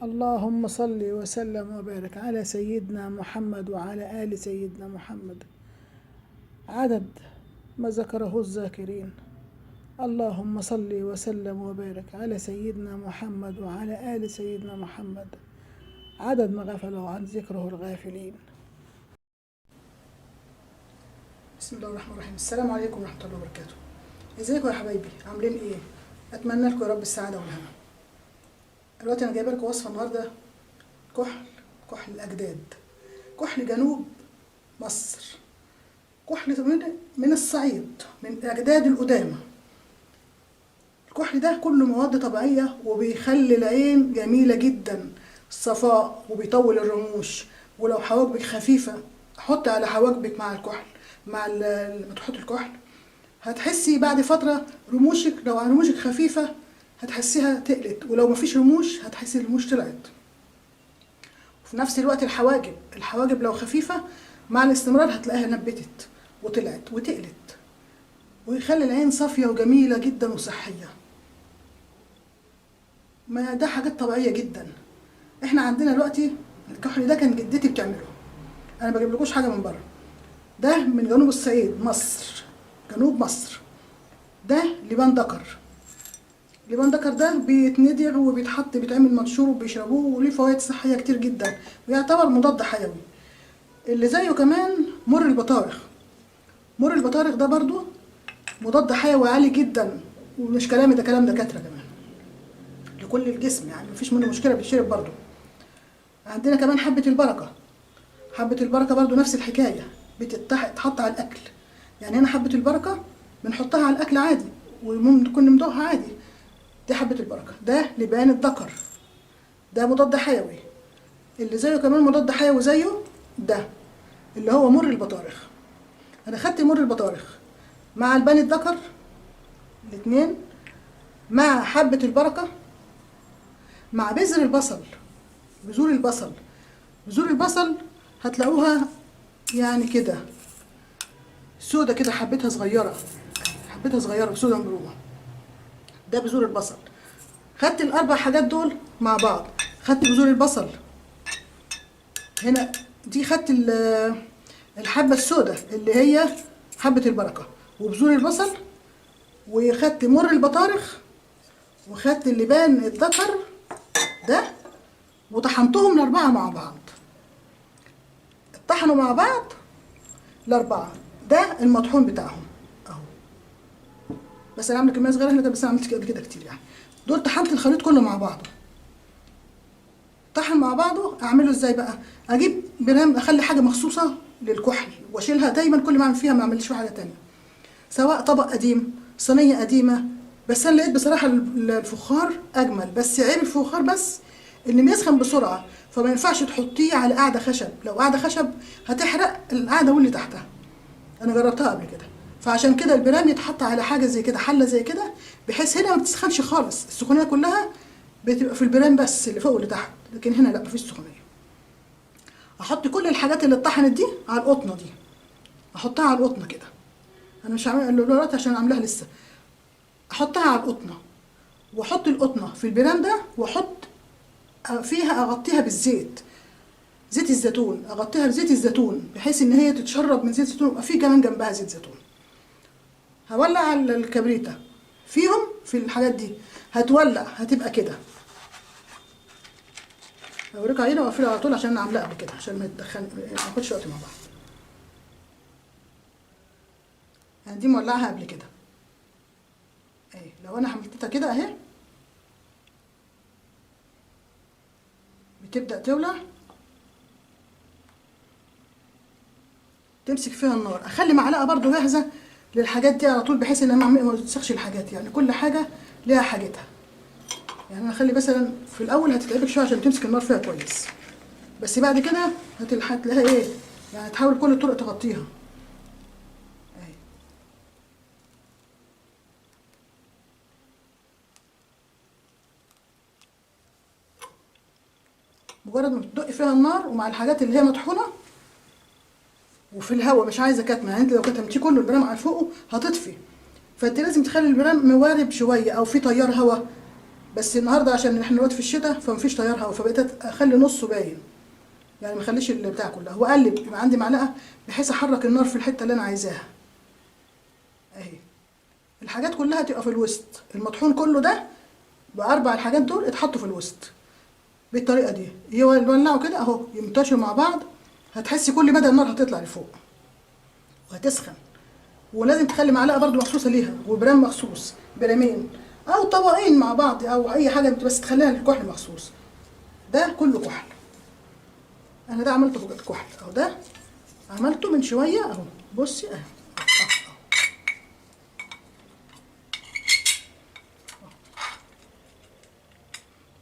اللهم صل وسلم وبارك على سيدنا محمد وعلى آل سيدنا محمد عدد ما ذكره الذاكرين. اللهم صل وسلم وبارك على سيدنا محمد وعلى آل سيدنا محمد عدد ما غفلوا عن ذكره الغافلين. بسم الله الرحمن الرحيم. السلام عليكم ورحمة الله وبركاته. ازيكم يا حبايبي؟ عاملين ايه؟ اتمنى لكم يا رب السعادة والهنا. دلوقتي انا جايبه لكم وصفه النهارده كحل الاجداد، كحل جنوب مصر، كحل من الصعيد، من الاجداد القدامى. الكحل ده كله مواد طبيعيه وبيخلي العين جميله جدا، صفاء، وبيطول الرموش. ولو حواجبك خفيفه حط على حواجبك مع الكحل، لما تحط الكحل هتحسي بعد فتره رموشك، لو رموشك خفيفه هتحسيها تقلت، ولو مفيش رموش هتحسي الرموش طلعت. وفي نفس الوقت الحواجب لو خفيفة مع الاستمرار هتلاقيها نبتت وطلعت وتقلت، ويخلي العين صافية وجميلة جدا وصحية. ما ده حاجات طبيعية جدا. احنا عندنا دلوقتي الكحل ده كان جدتي بتعمله، انا ما بجيبلكوش حاجة من بره. ده من جنوب الصعيد مصر، جنوب مصر. ده لبان دكر. لبان دكر ده بيتندر وبيتحط، بيتعمل منشور وبيشربوه، وليه فوائد صحيه كتير جدا ويعتبر مضاد حيوي. اللي زيه كمان مر البطارخ. مر البطارخ ده برضو مضاد حيوي عالي جدا، ومش كلامي ده كلام دكاتره كمان، لكل الجسم، يعني مفيش منه مشكله، بيتشرب برضو. عندنا كمان حبه البركه. حبه البركه برضو نفس الحكايه، بتتحط على الاكل. يعني هنا حبه البركه بنحطها على الاكل عادي، وممكن نمضغها عادي. دي حبة البركة. ده لبان الذكر، ده مضاد حيوي. اللي زيه كمان مضاد حيوي زيه ده اللي هو مر البطارخ. انا خدت مر البطارخ مع لبان الذكر الاتنين، مع حبة البركة، مع بذر البصل. بذور البصل هتلاقوها يعني كده سودة كده، حبتها صغيرة سودة مبرومة. ده بذور البصل. خدت الاربع حاجات دول مع بعض. خدت بذور البصل هنا، دي خدت الحبه السوداء اللي هي حبه البركه وبذور البصل، وخدت مر البطارخ، وخدت اللبان الذكر ده، وطحنتهم الاربعه مع بعض. اتطحنوا مع بعض الاربعه. ده المطحون بتاعهم اهو. بس انا عامله كميه صغيره هنا، بس انا عملت قبل كده كتير يعني. دول طحنت الخليط كله مع بعضه. طحن مع بعضه. اعمله ازاي بقى؟ اجيب برام، اخلي حاجه مخصوصه للكحل واشيلها دايما، كل ما اعمل فيها ما اعملش فيها حاجه تانية، سواء طبق قديم، صينيه قديمه. بس انا لقيت بصراحه الفخار اجمل، بس عيب الفخار بس ان بيسخن بسرعه، فما ينفعش تحطيه على قاعده خشب. لو قاعده خشب هتحرق القاعده واللي تحتها، انا جربتها قبل كده. فعشان كده البرام يتحط على حاجه زي كده، حله زي كده، بحيث هنا ما بتسخنش خالص. السخونيه كلها بتبقى في البرام بس، اللي فوق واللي تحت، لكن هنا لا، مفيش سخونيه. احط كل الحاجات اللي اتطحنت دي على القطنه دي، احطها على القطنه كده. انا مش عامله دلوقتي عشان عاملاها لسه. احطها على القطنه، واحط القطنه في البرام ده، واحط فيها، اغطيها بالزيت، زيت الزيتون. اغطيها بزيت الزيتون بحيث ان هي تتشرب من زيت الزيتون، ويبقى في كمان جنبها زيت زيتون. هولع الكبريتة فيهم، في الحاجات دي هتولع، هتبقى كده. اوريكم عينه واقفلها على طول عشان انا عاملاها قبل كده، عشان ما ياخدش وقت مع بعض. يعني دي مولعها قبل كده اهي. لو انا حملتها كده اهي بتبدا تولع، تمسك فيها النار. اخلي معلقه برضو جاهزه للحاجات دي على طول، بحيث ان ما تسخش الحاجات. يعني كل حاجه ليها حاجتها. يعني انا اخلي مثلا في الاول هتتعبك شويه عشان تمسك النار فيها كويس، بس بعد كده هتلاقيها ايه، يعني تحاول كل الطرق تغطيها اهي. مجرد ما تدقي فيها النار ومع الحاجات اللي هي مطحونه وفي الهواء، مش عايزه كتمه. يعني انت لو كتمتيه كله البرام على فوقه هتطفي، فانت لازم تخلي البرام موارب شويه او في تيار هواء، بس النهارده عشان احنا دلوقتي في الشتاء فمفيش تيار هوا، فبقيت اخلي نصه باين، يعني ما اخليش البتاع كلها، واقلب يبقى عندي معلقه بحيث احرك النار في الحته اللي انا عايزاها اهي. الحاجات كلها تبقى في الوسط، المطحون كله ده باربع الحاجات دول اتحطوا في الوسط بالطريقه دي، يولعوا كده اهو يمتشوا مع بعض. هتحسي كل مدى النار هتطلع لفوق وهتسخن. ولازم تخلي معلقه برضو مخصوصه ليها وبرام مخصوص، برامين او طبقين مع بعض او اي حاجه، بس تخليها للكحل مخصوص. ده كله كحل. انا ده عملته كحل اهو، ده عملته من شويه اهو، بصي اهو.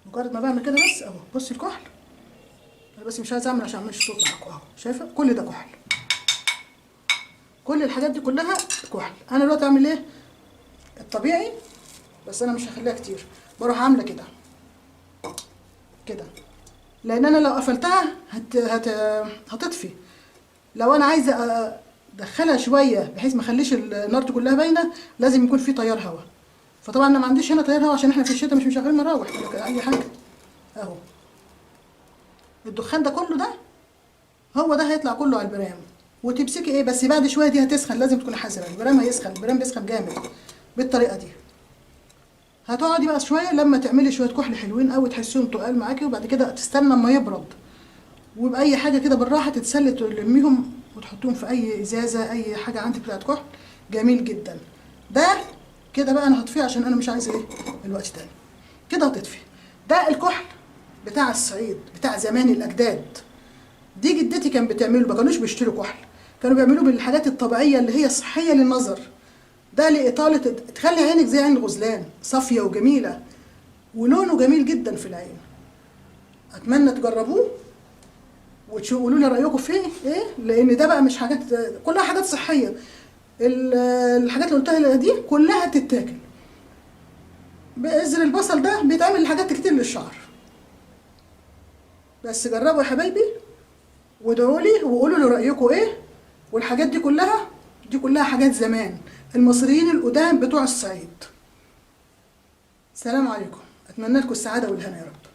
مجرد ما بعمل كده بس اهو، بصي الكحل. انا بس مش عايزه اعمل عشان اعملش صوت معاكم اهو، شايفه كل ده كحل، كل الحاجات دي كلها كحل. انا دلوقتي اعمل ايه الطبيعي، بس انا مش هخليها كتير، بروح عامله كده كده، لان انا لو قفلتها هتطفي. لو انا عايزه ادخلها شويه بحيث ما اخليش النار كلها باينه، لازم يكون في تيار هواء. فطبعا انا ما عنديش هنا تيار هواء عشان احنا في الشتاء مش مشغلين مراوح ولا اي حاجه اهو. الدخان ده كله ده هو ده هيطلع كله على البرام. وتمسكي ايه بس بعد شويه دي هتسخن، لازم تكوني حذره، البرام هيسخن، البرام بيسخن جامد بالطريقه دي. هتقعدي بقى شويه لما تعملي شويه كحل حلوين قوي تحسيهم تقال معاكي، وبعد كده تستنى اما يبرد، وباي حاجه كده بالراحه تتسلي تلميهم وتحطيهم في اي ازازه اي حاجه عندك بتاعت كحل. جميل جدا. ده كده بقى انا هطفيه عشان انا مش عايزه ايه الوقت تاني. كده هتطفي. ده الكحل بتاع الصعيد بتاع زمان الاجداد. دي جدتي كانت بتعمله، ما كانوش بيشتروا كحل، كانوا بيعملوه بالحاجات الطبيعيه اللي هي صحيه للنظر. ده لإطالة تخلي عينك زي عين الغزلان صافية وجميلة، ولونه جميل جدا في العين. أتمنى تجربوه وتقولوا لي رأيكم فيه إيه، لأن ده بقى مش حاجات، كلها حاجات صحية. الحاجات اللي قلتها دي كلها تتاكل. بذر البصل ده بيتعمل حاجات كتير للشعر. بس جربوا يا حبايبي وادعوا لي وقولوا لي رأيكم إيه. والحاجات دي كلها حاجات زمان، المصريين القدام بتوع الصعيد. السلام عليكم، اتمنى لكم السعاده والهنا يا رب.